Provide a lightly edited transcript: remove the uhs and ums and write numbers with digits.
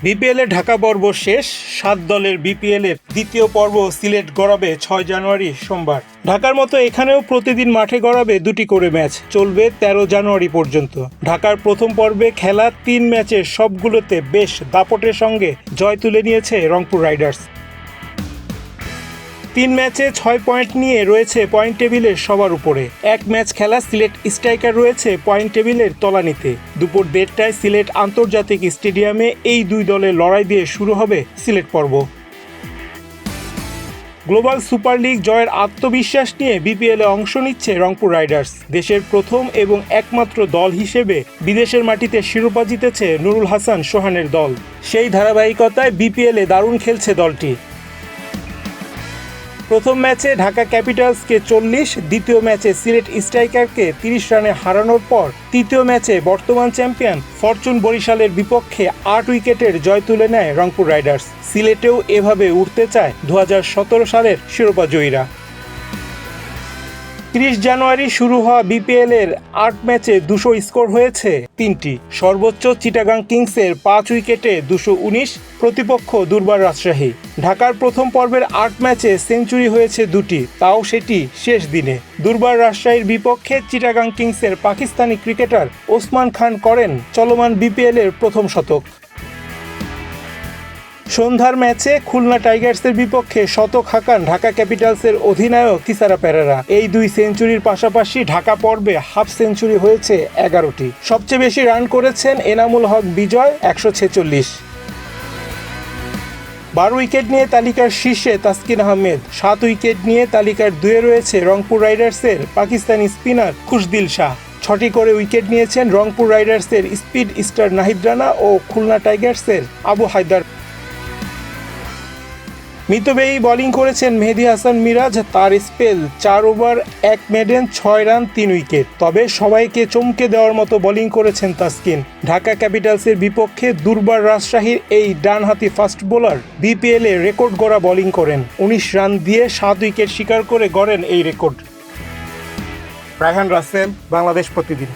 বিপিএলের ঢাকা পর্ব শেষ। ৭ দলের বিপিএলের দ্বিতীয় পর্ব সিলেট গড়াবে ৬ জানুয়ারি সোমবার। ঢাকার মতো এখানেও প্রতিদিন মাঠে গড়াবে ২টি করে ম্যাচ, চলবে ১৩ জানুয়ারি পর্যন্ত। ঢাকার প্রথম পর্বে খেলা ৩ ম্যাচের সবগুলোতে বেশ দাপটের সঙ্গে জয় তুলে নিয়েছে রংপুর রাইডার্স। ৩ ম্যাচে ৬ পয়েন্ট নিয়ে রয়েছে পয়েন্ট টেবিলের সবার উপরে। এক ম্যাচ খেলা সিলেট স্ট্রাইকার রয়েছে পয়েন্ট টেবিলের তলানিতে। দুপুর ১:৩০টায় সিলেট আন্তর্জাতিক স্টেডিয়ামে এই দুই দলের লড়াই দিয়ে শুরু হবে সিলেট পর্ব। গ্লোবাল সুপার লিগ জয়ের আত্মবিশ্বাস নিয়ে বিপিএলে অংশ নিচ্ছে রংপুর রাইডার্স। দেশের প্রথম এবং একমাত্র দল হিসেবে বিদেশের মাটিতে শিরোপা জিতেছে নুরুল হাসান সোহানের দল। সেই ধারাবাহিকতায় বিপিএলে দারুণ খেলছে দলটি। প্রথম ম্যাচে ঢাকা ক্যাপিটালসকে ৪০, দ্বিতীয় ম্যাচে সিলেট স্ট্রাইকারকে ৩০ রানে হারানোর পর তৃতীয় ম্যাচে বর্তমান চ্যাম্পিয়ন ফরচুন বরিশালের বিপক্ষে ৮ উইকেটের জয় তুলে নেয় রংপুর রাইডার্স। সিলেটেও এভাবে উঠতে চায় ২০১৭ সালের শিরোপা জয়ীরা। ৩০ জানুয়ারি শুরু হওয়া বিপিএলের ৮ ম্যাচে ২০০ স্কোর হয়েছে ৩টি। সর্বোচ্চ চিটাগাং কিংসের ৫ উইকেটে ২১৯, প্রতিপক্ষ দুর্বার রাজশাহী। ঢাকার প্রথম পর্বের ৮ ম্যাচে সেঞ্চুরি হয়েছে ২টি, তাও সেটি শেষ দিনে। দুর্বার রাজশাহীর বিপক্ষে চিটাগাং কিংসের পাকিস্তানি ক্রিকেটার ওসমান খান করেন চলমান বিপিএলের প্রথম শতক। সন্ধ্যার ম্যাচে খুলনা টাইগার্সের বিপক্ষে শতক হাঁকান ঢাকা ক্যাপিটালসের অধিনায়ক থিসারা পেরেরা। এই দুই সেঞ্চুরির পাশাপাশি ঢাকা পর্বে হাফ সেঞ্চুরি হয়েছে ১১টি। সবচেয়ে বেশি রান করেছেন এনামুল হক বিজয়, ১৪৬। ১২ উইকেট নিয়ে তালিকার শীর্ষে তাসকিন আহমেদ। ৭ উইকেট নিয়ে তালিকার ২-এ রয়েছে রংপুর রাইডার্সের পাকিস্তানি স্পিনার খুশদিল শাহ। ৬টি করে উইকেট নিয়েছেন রংপুর রাইডার্সের স্পিড স্টার নাহিদ রানা ও খুলনা টাইগার্সের আবু হায়দার। মিতব্যয়ী বোলিং করেছেন মেহেদী হাসান মিরাজ। তার spell ৪ over ১ maiden ৬ run ৩ wicket. তবে সবাইকে চমকে দেওয়ার মতো বোলিং করেছেন তাসকিন। ঢাকা ক্যাপিটালসের বিপক্ষে দুর্বার রাজশাহীর এই ডানহাতি ফাস্ট বোলার বিপিএলে রেকর্ড গড়া বোলিং করেন। ১৯ রান দিয়ে ৭ উইকেট শিকার করে গড়েন এই রেকর্ড। রায়হান রাসেল, বাংলাদেশ প্রতিদিন।